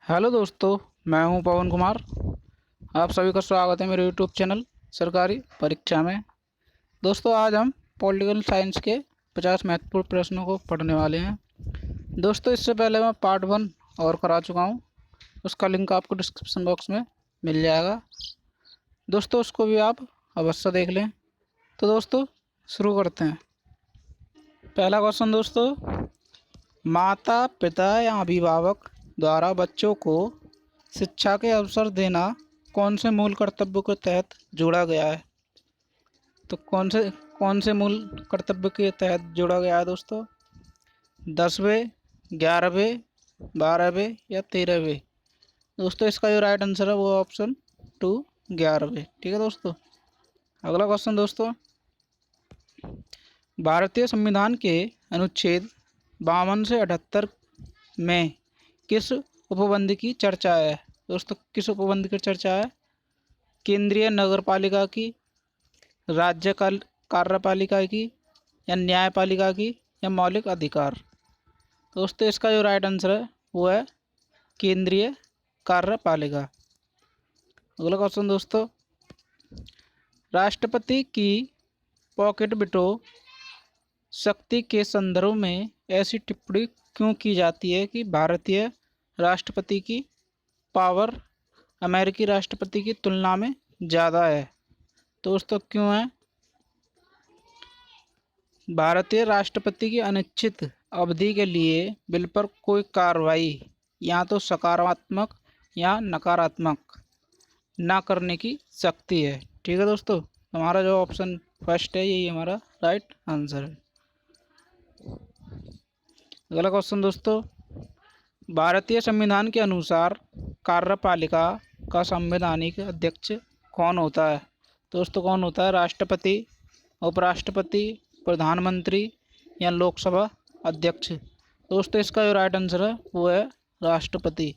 Hello दोस्तों, मैं हूं पवन कुमार। आप सभी का स्वागत है मेरे यूट्यूब चैनल सरकारी परीक्षा में। दोस्तों, आज हम पॉलिटिकल साइंस के 50 महत्वपूर्ण प्रश्नों को पढ़ने वाले हैं। दोस्तों, इससे पहले मैं पार्ट 1 और करा चुका हूं। उसका लिंक आपको डिस्क्रिप्शन बॉक्स में मिल जाएगा। दोस्तों, उसको भी आप अवश्य देख लें। तो दोस्तों, शुरू करते हैं। पहला क्वेश्चन दोस्तों, माता पिता या अभिभावक द्वारा बच्चों को शिक्षा के अवसर देना कौन से मूल कर्तव्य के तहत जोड़ा गया है? तो कौन से मूल कर्तव्य के तहत जोड़ा गया है दोस्तों? 10वें, 11वें, 12वें या 13वें? दोस्तों, इसका जो राइट आंसर है वो ऑप्शन 2 11वें। ठीक है दोस्तों। अगला क्वेश्चन दोस्तों, भारतीय संविधान के अनुच्छेद 52 से 78 में किस उपबंध की चर्चा है? दोस्तों, किस उपबंध की चर्चा है? केंद्रीय नगरपालिका की, राज्य कार्यपालिका की, या न्यायपालिका की, या मौलिक अधिकार? दोस्तों, इसका जो राइट आंसर है वो है केंद्रीय कार्यपालिका। अगला क्वेश्चन दोस्तों, राष्ट्रपति की पॉकेट बिटो शक्ति के संदर्भ में ऐसी टिप्पणी क्यों की जाती है कि भारतीय राष्ट्रपति की पावर अमेरिकी राष्ट्रपति की तुलना में ज़्यादा है? दोस्तों, क्यों है? भारतीय राष्ट्रपति की अनिश्चित अवधि के लिए बिल पर कोई कार्रवाई या तो सकारात्मक या नकारात्मक ना करने की शक्ति है। ठीक है दोस्तों, हमारा जो ऑप्शन फर्स्ट है यही हमारा राइट आंसर है। अगला क्वेश्चन दोस्तों, भारतीय संविधान के अनुसार कार्यपालिका का संवैधानिक अध्यक्ष कौन होता है? दोस्तों, कौन होता है? राष्ट्रपति, उपराष्ट्रपति, प्रधानमंत्री या लोकसभा अध्यक्ष? दोस्तों, इसका जो राइट आंसर है वो है राष्ट्रपति।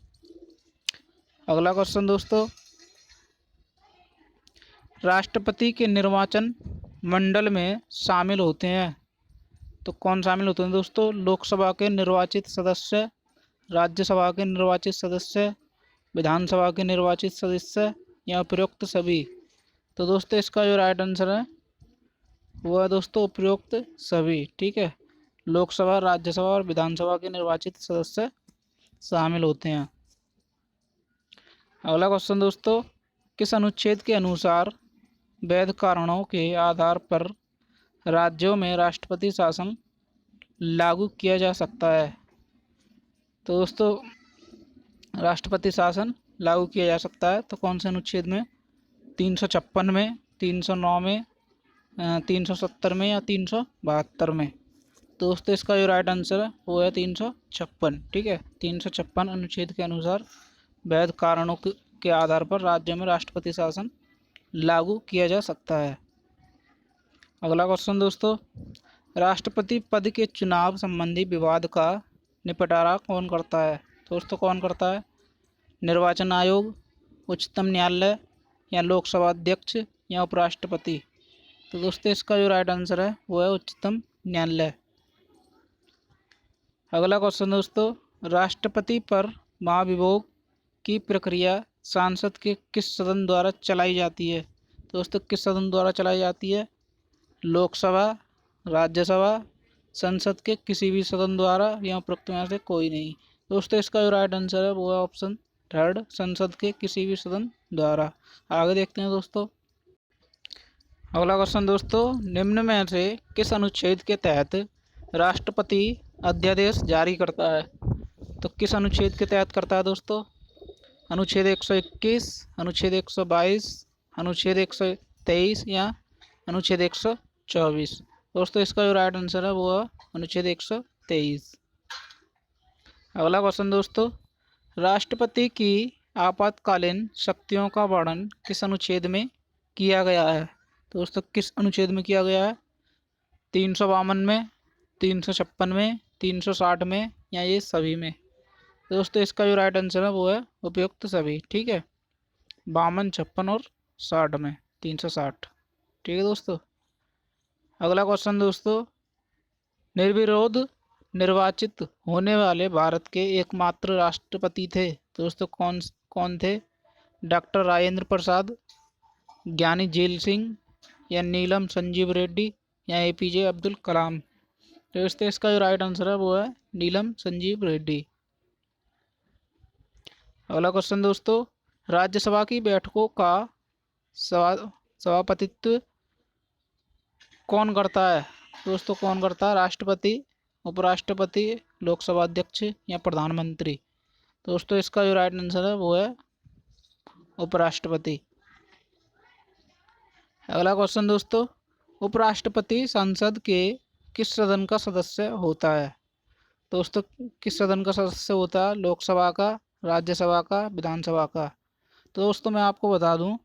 अगला क्वेश्चन दोस्तों, राष्ट्रपति के निर्वाचन मंडल में शामिल होते हैं तो कौन शामिल होते हैं दोस्तों? लोकसभा के निर्वाचित सदस्य, राज्यसभा के निर्वाचित सदस्य, विधानसभा के निर्वाचित सदस्य या उपयुक्त सभी? तो दोस्तों, इसका जो राइट आंसर है वो है दोस्तों उपयुक्त सभी। ठीक है, लोकसभा, राज्यसभा और विधानसभा के निर्वाचित सदस्य शामिल होते हैं। अगला क्वेश्चन दोस्तों, किस अनुच्छेद के अनुसार वैध कारणों के आधार पर राज्यों में राष्ट्रपति शासन लागू किया जा सकता है? तो दोस्तों, राष्ट्रपति शासन लागू किया जा सकता है तो कौन से अनुच्छेद में? 356 में, 309 में, 370 में या 372 में? दोस्तों, इसका जो राइट आंसर है वो है 356। ठीक है, 356 अनुच्छेद के अनुसार वैध कारणों के आधार पर राज्य में राष्ट्रपति शासन लागू किया जा सकता है। अगला क्वेश्चन दोस्तों, राष्ट्रपति पद के चुनाव संबंधी विवाद का निपटारा कौन करता है? दोस्तों, कौन करता है? निर्वाचन आयोग, उच्चतम न्यायालय या लोकसभा अध्यक्ष या उपराष्ट्रपति? तो दोस्तों, इसका जो राइट आंसर है वो है उच्चतम न्यायालय। अगला क्वेश्चन दोस्तों, राष्ट्रपति पर महाभियोग की प्रक्रिया संसद के किस सदन द्वारा चलाई जाती है? दोस्तों, किस सदन द्वारा चलाई जाती है? लोकसभा, राज्यसभा, संसद के किसी भी सदन द्वारा या उपरोक्त में से कोई नहीं? दोस्तों, इसका जो राइट आंसर है वो है ऑप्शन थर्ड, संसद के किसी भी सदन द्वारा। आगे देखते हैं दोस्तों। अगला क्वेश्चन दोस्तों, निम्न में से किस अनुच्छेद के तहत राष्ट्रपति अध्यादेश जारी करता है? तो किस अनुच्छेद के तहत करता है दोस्तों? अनुच्छेद 121, अनुच्छेद 122, अनुच्छेद 123 या अनुच्छेद 124? दोस्तों, इसका जो राइट आंसर है वो है अनुच्छेद 123। अगला क्वेश्चन दोस्तों, राष्ट्रपति की आपातकालीन शक्तियों का वर्णन किस अनुच्छेद में किया गया है? दोस्तों, किस अनुच्छेद में किया गया है? 352 में, 356 में, 360 में या ये सभी में? दोस्तों, इसका जो राइट आंसर है वो है उपयुक्त सभी। ठीक है, 52, 56 और 60 में, 360। ठीक है दोस्तों। अगला क्वेश्चन दोस्तों, निर्विरोध निर्वाचित होने वाले भारत के एकमात्र राष्ट्रपति थे तो दोस्तों कौन कौन थे? डॉक्टर राजेंद्र प्रसाद, ज्ञानी जेल सिंह, या नीलम संजीव रेड्डी, या एपीजे अब्दुल कलाम। तो दोस्तों इसका जो राइट आंसर है वो है नीलम संजीव रेड्डी। अगला क्वेश्चन दोस्तों, राज्यसभा की बैठकों का सभापतित्व कौन करता है? दोस्तों कौन करता है? राष्ट्रपति, उपराष्ट्रपति, लोकसभा अध्यक्ष, या प्रधानमंत्री। दोस्तों इसका जो राइट आंसर है वो है उपराष्ट्रपति। अगला क्वेश्चन दोस्तों, उपराष्ट्रपति संसद के किस सदन का सदस्य होता है? दोस्तों किस सदन का सदस्य होता है? लोकसभा का, राज्यसभा का, विधानसभा का। तो दोस्तों मैं आपको बता दूं,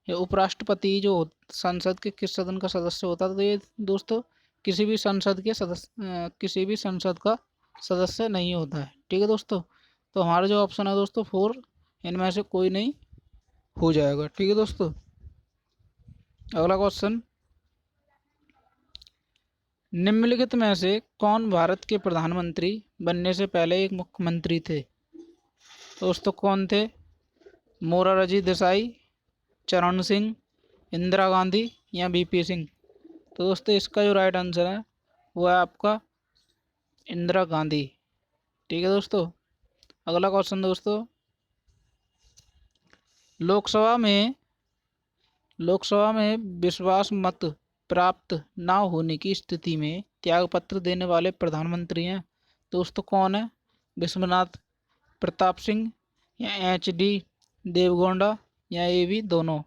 ये उपराष्ट्रपति जो संसद के किस सदन का सदस्य होता है, तो ये दोस्तों किसी भी संसद का सदस्य नहीं होता है। ठीक है दोस्तों, तो हमारा जो ऑप्शन है दोस्तों 4, इनमें से कोई नहीं हो जाएगा। ठीक है दोस्तों। अगला क्वेश्चन, निम्नलिखित में से कौन भारत के प्रधानमंत्री बनने से पहले एक मुख्यमंत्री थे? दोस्तों कौन थे? मोरारजी देसाई, चरण सिंह, इंदिरा गांधी, या बीपी सिंह। तो दोस्तों इसका जो राइट आंसर है वो है आपका इंदिरा गांधी। ठीक है दोस्तों। अगला क्वेश्चन दोस्तों, लोकसभा में विश्वास मत प्राप्त न होने की स्थिति में त्यागपत्र देने वाले प्रधानमंत्री हैं। दोस्तों कौन है? विश्वनाथ प्रताप सिंह, या एच.डी. देवगौड़ा, या ये भी दोनों,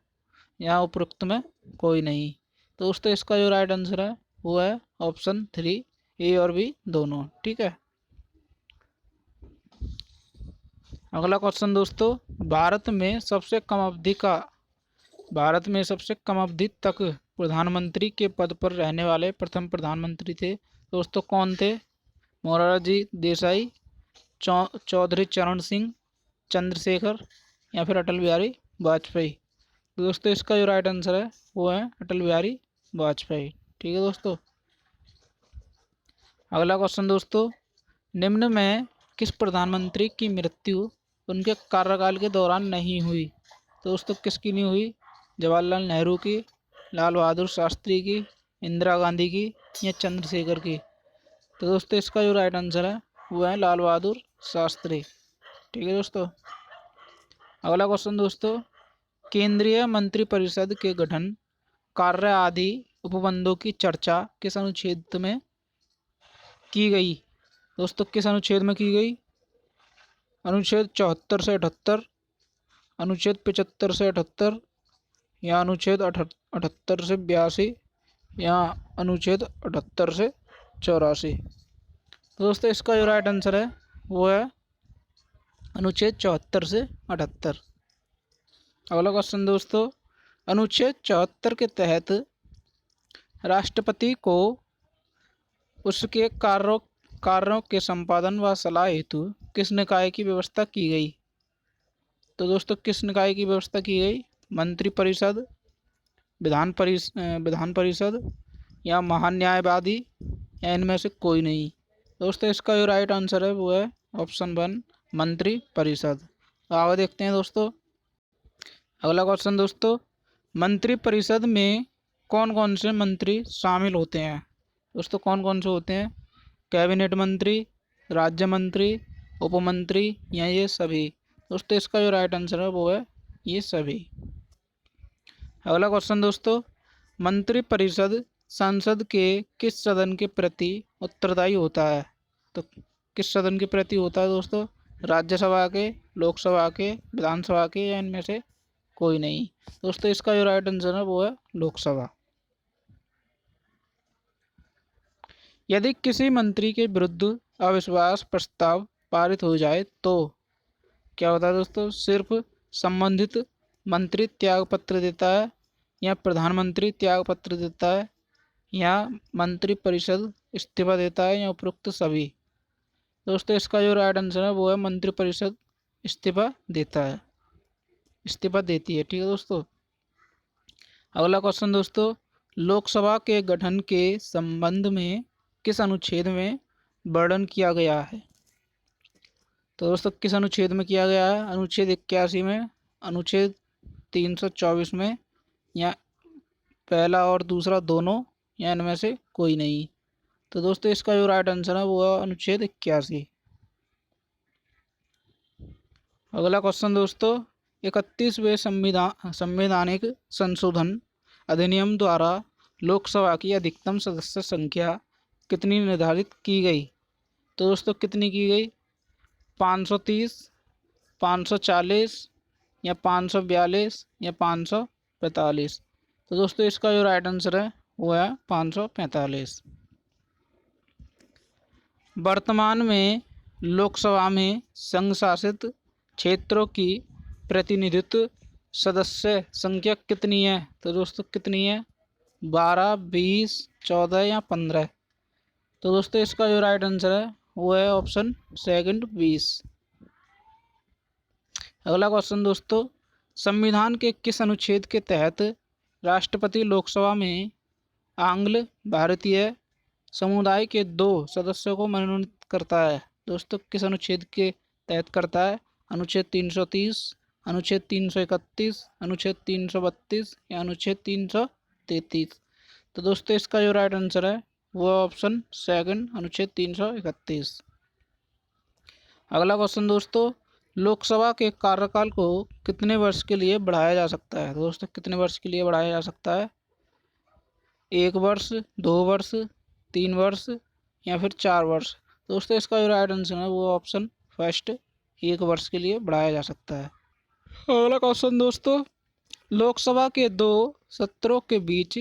या उपरोक्त में कोई नहीं। तो दोस्तों इसका जो राइट आंसर है वो है ऑप्शन 3, ए और बी दोनों। ठीक है। अगला क्वेश्चन दोस्तों, भारत में सबसे कम अवधि तक प्रधानमंत्री के पद पर रहने वाले प्रथम प्रधानमंत्री थे। दोस्तों कौन थे? मोरारजी देसाई, चौधरी चरण सिंह, चंद्रशेखर, या फिर अटल बिहारी वाजपेयी। तो दोस्तों इसका जो राइट आंसर है वो है अटल बिहारी वाजपेयी। ठीक है दोस्तों। अगला क्वेश्चन दोस्तों, निम्न में किस प्रधानमंत्री की मृत्यु उनके कार्यकाल के दौरान नहीं हुई? तो दोस्तों किसकी नहीं हुई? जवाहरलाल नेहरू की, लाल बहादुर शास्त्री की, इंदिरा गांधी की, या चंद्रशेखर की। तो दोस्तों इसका जो राइट आंसर है वो है लाल बहादुर शास्त्री। ठीक है दोस्तों। अगला क्वेश्चन दोस्तों, केंद्रीय मंत्रिपरिषद के गठन, कार्य आदि उपबंधों की चर्चा किस अनुच्छेद में की गई? दोस्तों किस अनुच्छेद में की गई? अनुच्छेद 74 से 78, अनुच्छेद 75 से 78, या अनुच्छेद 78 से 82, या अनुच्छेद 78 से 84। तो दोस्तों इसका जो राइट आंसर है वो है अनुच्छेद 74 से 78। अगला क्वेश्चन दोस्तों, अनुच्छेद 74 के तहत राष्ट्रपति को उसके कार्यों के संपादन व सलाह हेतु किस निकाय की व्यवस्था की गई? तो दोस्तों किस निकाय की व्यवस्था की गई? मंत्रिपरिषद, विधान परिषद, या महान्यायवादी, या इनमें से कोई नहीं। दोस्तों इसका जो राइट आंसर है वो है ऑप्शन 1, मंत्रिपरिषद। आगे देखते हैं दोस्तों। अगला क्वेश्चन दोस्तों, मंत्रिपरिषद में कौन कौन से मंत्री शामिल होते हैं? दोस्तों कौन कौन से होते हैं? कैबिनेट मंत्री, राज्य मंत्री, उपमंत्री, या ये सभी। दोस्तों इसका जो राइट आंसर है वो है ये सभी। अगला क्वेश्चन दोस्तों, मंत्रिपरिषद संसद के किस सदन के प्रति उत्तरदायी होता है? तो किस सदन के प्रति होता है दोस्तों? राज्यसभा के, लोकसभा के, विधानसभा के, या इनमें से कोई नहीं। दोस्तों इसका जो राइट आंसर है वो है लोकसभा। यदि किसी मंत्री के विरुद्ध अविश्वास प्रस्ताव पारित हो जाए तो क्या होता है दोस्तों? सिर्फ संबंधित मंत्री त्यागपत्र देता है, या प्रधानमंत्री त्यागपत्र देता है, या मंत्रिपरिषद इस्तीफा देता है, या उपरोक्त सभी। दोस्तों इसका जो राइट आंसर है वो है मंत्रिपरिषद इस्तीफा देती है। ठीक है दोस्तों। अगला क्वेश्चन दोस्तों, लोकसभा के गठन के संबंध में किस अनुच्छेद में वर्णन किया गया है? तो दोस्तों किस अनुच्छेद में किया गया है? अनुच्छेद 81 में, अनुच्छेद 324 में, या पहला और दूसरा दोनों, या इनमें से कोई नहीं। तो दोस्तों इसका जो राइट आंसर है वो है अनुच्छेद 81। अगला क्वेश्चन दोस्तों, 31वें संवैधानिक संशोधन अधिनियम द्वारा लोकसभा की अधिकतम सदस्य संख्या कितनी निर्धारित की गई? तो दोस्तों कितनी की गई? 530, 540, या 542, या 545। तो दोस्तों इसका जो राइट आंसर है वो है 545। वर्तमान में लोकसभा में संघ शासित क्षेत्रों की प्रतिनिधित्व सदस्य संख्या कितनी है? तो दोस्तों कितनी है? 12, 20, 14 या 15। तो दोस्तों इसका जो राइट आंसर है वो है ऑप्शन सेकंड 20। अगला क्वेश्चन दोस्तों, संविधान के किस अनुच्छेद के तहत राष्ट्रपति लोकसभा में आंग्ल भारतीय समुदाय के 2 सदस्यों को मनोनीत करता है? दोस्तों किस अनुच्छेद के तहत करता है? अनुच्छेद 330, अनुच्छेद 331, अनुच्छेद 332 या अनुच्छेद 333। तो दोस्तों इसका जो राइट आंसर है वो ऑप्शन सेकंड अनुच्छेद 331। अगला क्वेश्चन दोस्तों, लोकसभा के कार्यकाल को कितने वर्ष के लिए बढ़ाया जा सकता है? दोस्तों कितने वर्ष के लिए बढ़ाया जा सकता है? 1 वर्ष, 2 वर्ष, 3 वर्ष या फिर 4 वर्ष। दोस्तों इसका जो राइट आंसर है वो ऑप्शन फर्स्ट 1 वर्ष के लिए बढ़ाया जा सकता है। अगला क्वेश्चन दोस्तों, लोकसभा के 2 सत्रों के बीच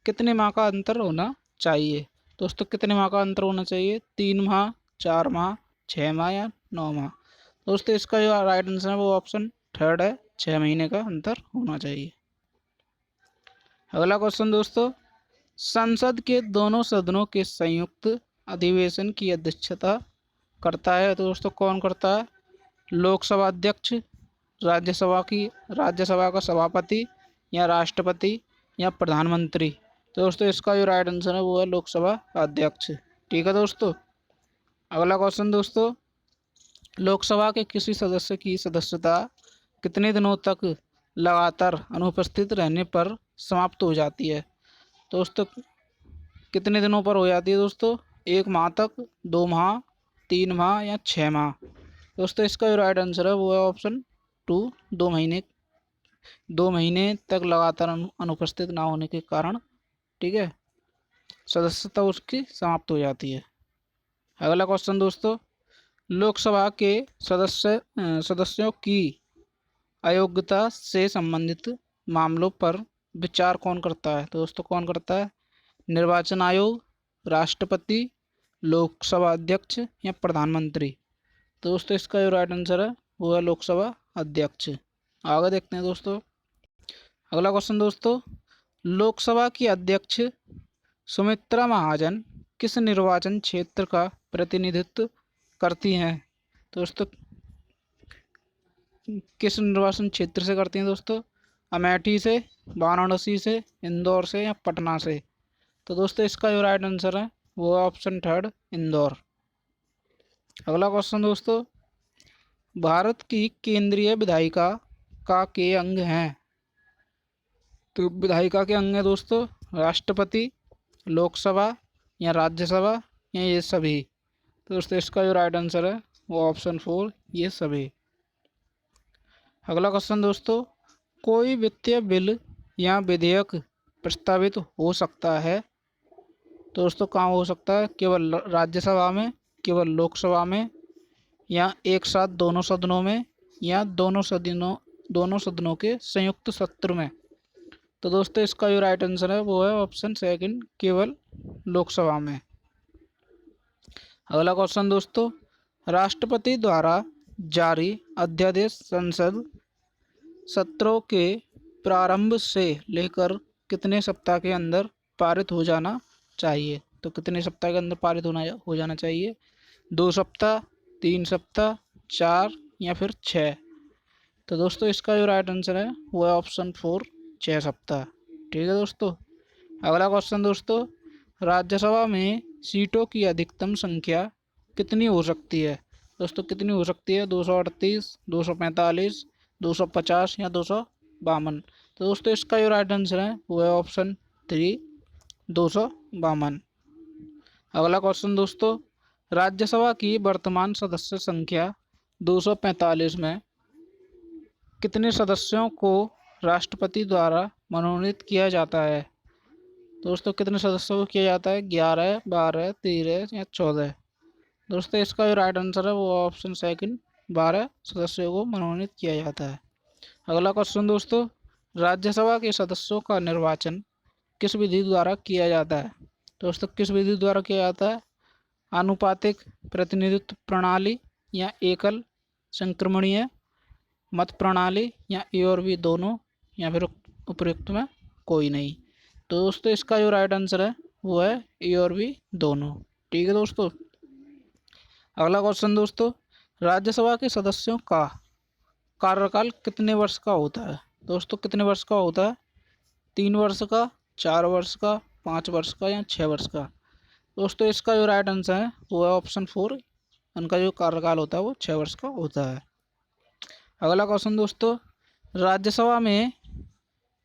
कितने माह का अंतर होना चाहिए? दोस्तों कितने माह का अंतर होना चाहिए? 3 माह, 4 माह, 6 माह या 9 माह। दोस्तों इसका जो राइट आंसर है वो ऑप्शन थर्ड है, 6 महीने का अंतर होना चाहिए। अगला क्वेश्चन दोस्तों, संसद के दोनों सदनों के संयुक्त अधिवेशन की अध्यक्षता करता है? तो दोस्तों कौन करता है? लोकसभा अध्यक्ष, राज्यसभा का सभापति, या राष्ट्रपति, या प्रधानमंत्री। तो दोस्तों इसका जो राइट आंसर है वो है लोकसभा अध्यक्ष। ठीक है दोस्तों। अगला क्वेश्चन दोस्तों, लोकसभा के किसी सदस्य की सदस्यता कितने दिनों तक लगातार अनुपस्थित रहने पर समाप्त हो जाती है? दोस्तों कितने दिनों पर हो जाती है दोस्तों? 1 माह तक, 2 माह, 3 माह या 6 माह। दोस्तों इसका जो राइट आंसर है वो है ऑप्शन 2, 2 महीने। 2 महीने तक लगातार अनुपस्थित ना होने के कारण, ठीक है, सदस्यता उसकी समाप्त हो जाती है। अगला क्वेश्चन दोस्तों, लोकसभा के सदस्यों की अयोग्यता से संबंधित मामलों पर विचार कौन करता है? तो दोस्तों कौन करता है? निर्वाचन आयोग, राष्ट्रपति, लोकसभा अध्यक्ष या प्रधानमंत्री। तो दोस्तों इसका जो राइट आंसर है वो है लोकसभा अध्यक्ष। आगे देखते हैं दोस्तों। अगला क्वेश्चन दोस्तों, लोकसभा की अध्यक्ष सुमित्रा महाजन किस निर्वाचन क्षेत्र का प्रतिनिधित्व करती हैं? तो दोस्तों किस निर्वाचन क्षेत्र से करती हैं दोस्तों? अमेठी से, वाराणसी से, इंदौर से या पटना से। तो दोस्तों इसका जो राइट आंसर है वो है ऑप्शन थर्ड इंदौर। अगला क्वेश्चन दोस्तों, भारत की केंद्रीय विधायिका का के अंग हैं? तो विधायिका के अंग है दोस्तों राष्ट्रपति, लोकसभा या राज्यसभा या ये सभी। तो दोस्तों इसका जो राइट आंसर है वो ऑप्शन 4 ये सभी। अगला क्वेश्चन दोस्तों, कोई वित्तीय बिल या विधेयक प्रस्तावित हो सकता है? तो दोस्तों कहाँ हो सकता है? केवल राज्यसभा में, केवल लोकसभा में, या एक साथ दोनों सदनों में, या दोनों सदनों के संयुक्त सत्र में। तो दोस्तों इसका जो राइट आंसर है वो है ऑप्शन सेकंड केवल लोकसभा में। अगला क्वेश्चन दोस्तों, राष्ट्रपति द्वारा जारी अध्यादेश संसद सत्रों के प्रारंभ से लेकर कितने सप्ताह के अंदर पारित हो जाना चाहिए? तो कितने सप्ताह के अंदर पारित हो जाना चाहिए? 2 सप्ताह, 3 सप्ताह, 4 या फिर 6। तो दोस्तों इसका जो राइट आंसर है वो है ऑप्शन 4 6 सप्ताह। ठीक है दोस्तों। अगला क्वेश्चन दोस्तों, राज्यसभा में सीटों की अधिकतम संख्या कितनी हो सकती है? दोस्तों कितनी हो सकती है? 238, 245, 250 या 252। तो दोस्तों इसका जो राइट आंसर है वो है ऑप्शन 3, 252। अगला क्वेश्चन दोस्तों, राज्यसभा की वर्तमान सदस्य संख्या 245 में कितने सदस्यों को राष्ट्रपति द्वारा मनोनीत किया जाता है? दोस्तों कितने सदस्यों को किया जाता है? 11, 12, 13 या 14। दोस्तों इसका जो राइट आंसर है वो ऑप्शन सेकंड, 12 सदस्यों को मनोनीत किया जाता है। अगला क्वेश्चन दोस्तों, राज्यसभा के सदस्यों का निर्वाचन किस विधि द्वारा किया जाता है? दोस्तों किस विधि द्वारा किया जाता है? आनुपातिक प्रतिनिधित्व प्रणाली या एकल संक्रमणीय मत प्रणाली या ए और बी दोनों या फिर उपयुक्त में कोई नहीं। तो दोस्तों इसका जो राइट आंसर है वो है ए और बी दोनों। ठीक है दोस्तों। अगला क्वेश्चन दोस्तों, राज्यसभा के सदस्यों का कार्यकाल कितने वर्ष का होता है? दोस्तों कितने वर्ष का होता है? 3 वर्ष का, 4 वर्ष का, 5 वर्ष का या 6 वर्ष का? दोस्तों इसका जो राइट आंसर है वो है ऑप्शन 4, उनका जो कार्यकाल होता है वो 6 वर्ष का होता है। अगला क्वेश्चन दोस्तों, राज्यसभा में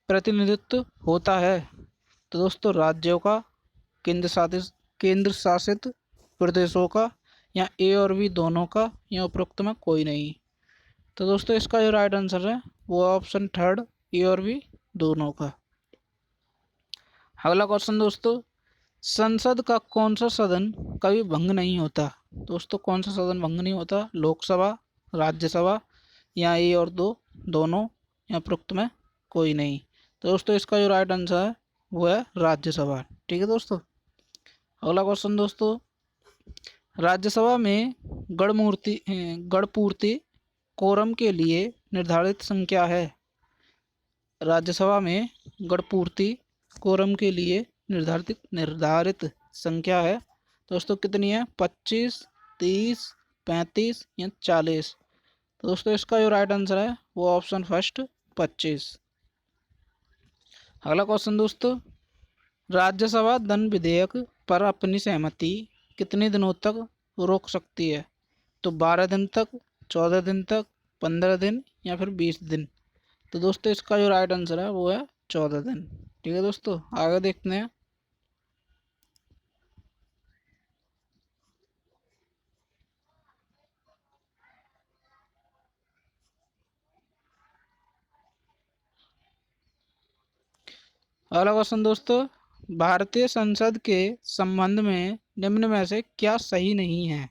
प्रतिनिधित्व होता है तो दोस्तों राज्यों का, केंद्र शासित प्रदेशों का या ए और बी दोनों का या उपरोक्त में कोई नहीं। तो दोस्तों इसका जो राइट आंसर है वो ऑप्शन थर्ड, ए और बी दोनों का। अगला क्वेश्चन दोस्तों, संसद का कौन सा सदन कभी भंग नहीं होता? दोस्तों कौन सा सदन भंग नहीं होता? लोकसभा, राज्यसभा या ए और दो दोनों या उपरोक्त में कोई नहीं। तो दोस्तों इसका जो राइट आंसर है वो है राज्यसभा। ठीक है दोस्तों। अगला क्वेश्चन दोस्तों, राज्यसभा में गणपूर्ति कोरम के लिए निर्धारित संख्या है? राज्यसभा में गणपूर्ति कोरम के लिए निर्धारित संख्या है दोस्तों कितनी है? 25, 30, 35 या 40। तो दोस्तों इसका जो राइट आंसर है वो ऑप्शन फर्स्ट 25। अगला क्वेश्चन दोस्तों, राज्यसभा धन विधेयक पर अपनी सहमति कितने दिनों तक रोक सकती है? तो 12 दिन तक, 14 दिन तक, 15 दिन या फिर 20 दिन। तो दोस्तों इसका जो राइट आंसर है वो है 14 दिन। ठीक है दोस्तों, आगे देखते हैं। अगला क्वेश्चन दोस्तों, भारतीय संसद के संबंध में निम्न में से क्या सही नहीं है?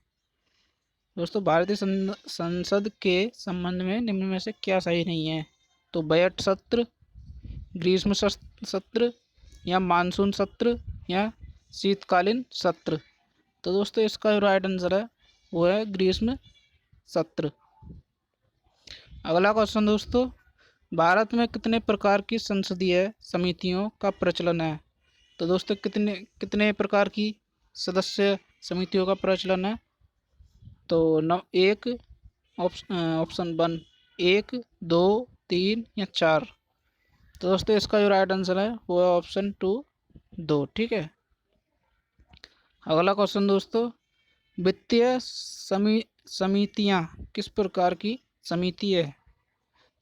दोस्तों भारतीय संसद के संबंध में निम्न में से क्या सही नहीं है? तो बजट सत्र, ग्रीष्म सत्र या मानसून सत्र या शीतकालीन सत्र। तो दोस्तों इसका जो राइट आंसर है वो है ग्रीष्म सत्र। अगला क्वेश्चन दोस्तों, भारत में कितने प्रकार की संसदीय समितियों का प्रचलन है? तो दोस्तों कितने कितने प्रकार की सदस्य समितियों का प्रचलन है? तो एक, ऑप्शन 1 1, 2, 3 या 4। तो दोस्तों इसका जो राइट आंसर है वो है ऑप्शन 2, 2। ठीक है। अगला क्वेश्चन दोस्तों, वित्तीय समितियां किस प्रकार की समिति है?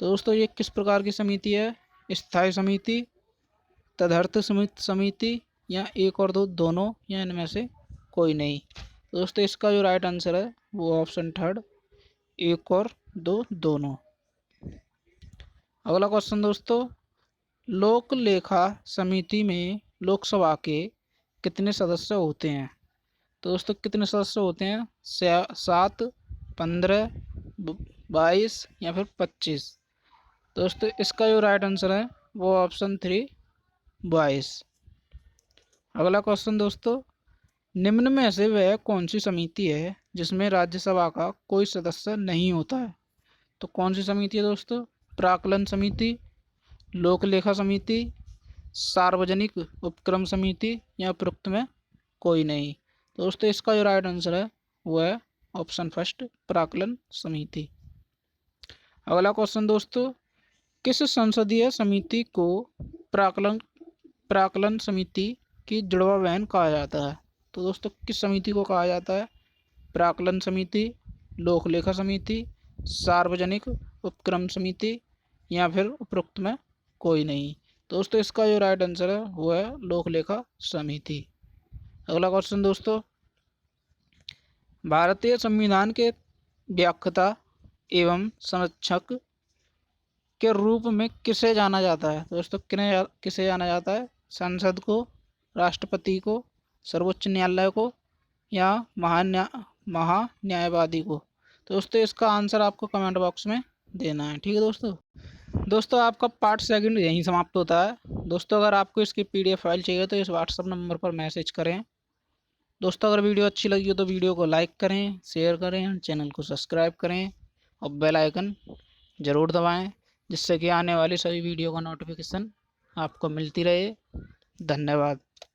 तो दोस्तों ये किस प्रकार की समिति है? स्थायी समिति, तदर्थ समिति या एक और दो दोनों या इनमें से कोई नहीं। तो दोस्तों इसका जो राइट आंसर है वो ऑप्शन थर्ड, एक और दो दोनों। अगला क्वेश्चन दोस्तों, लोक लेखा समिति में लोकसभा के कितने सदस्य होते हैं? तो दोस्तों कितने सदस्य होते हैं? 7, 15, 22 या फिर 25। दोस्तों इसका जो राइट आंसर है वो ऑप्शन 3, 22। अगला क्वेश्चन दोस्तों, निम्न में से वह कौन सी समिति है जिसमें राज्यसभा का कोई सदस्य नहीं होता है? तो कौन सी समिति है दोस्तों? प्राक्कलन समिति, लोक लेखा समिति, सार्वजनिक उपक्रम समिति या उपरोक्त में कोई नहीं। तो दोस्तों इसका जो राइट आंसर है वो है ऑप्शन फर्स्ट, प्राक्कलन समिति। अगला क्वेश्चन दोस्तों, किस संसदीय समिति को प्राक्कलन समिति की जुड़वा बहन कहा जाता है? तो दोस्तों किस समिति को कहा जाता है? प्राक्कलन समिति, लोक लेखा समिति, सार्वजनिक उपक्रम समिति या फिर उपरोक्त में कोई नहीं। दोस्तों इसका जो राइट आंसर है वो है लोक लेखा समिति। अगला क्वेश्चन दोस्तों, भारतीय संविधान के व्याख्याता एवं संरक्षक के रूप में किसे जाना जाता है? दोस्तों किसे जाना जाता है? संसद को, राष्ट्रपति को, सर्वोच्च न्यायालय को या महान्यायवादी को? तो दोस्तों इसका आंसर आपको कमेंट बॉक्स में देना है। ठीक है दोस्तों आपका पार्ट सेकंड यहीं समाप्त होता है। दोस्तों अगर आपको इसकी PDF फाइल चाहिए तो इस व्हाट्सअप नंबर पर मैसेज करें। दोस्तों अगर वीडियो अच्छी लगी हो तो वीडियो को लाइक करें, शेयर करें, चैनल को सब्सक्राइब करें और बेल आइकन ज़रूर दबाएं, जिससे कि आने वाली सभी वीडियो का नोटिफिकेशन आपको मिलती रहे। धन्यवाद।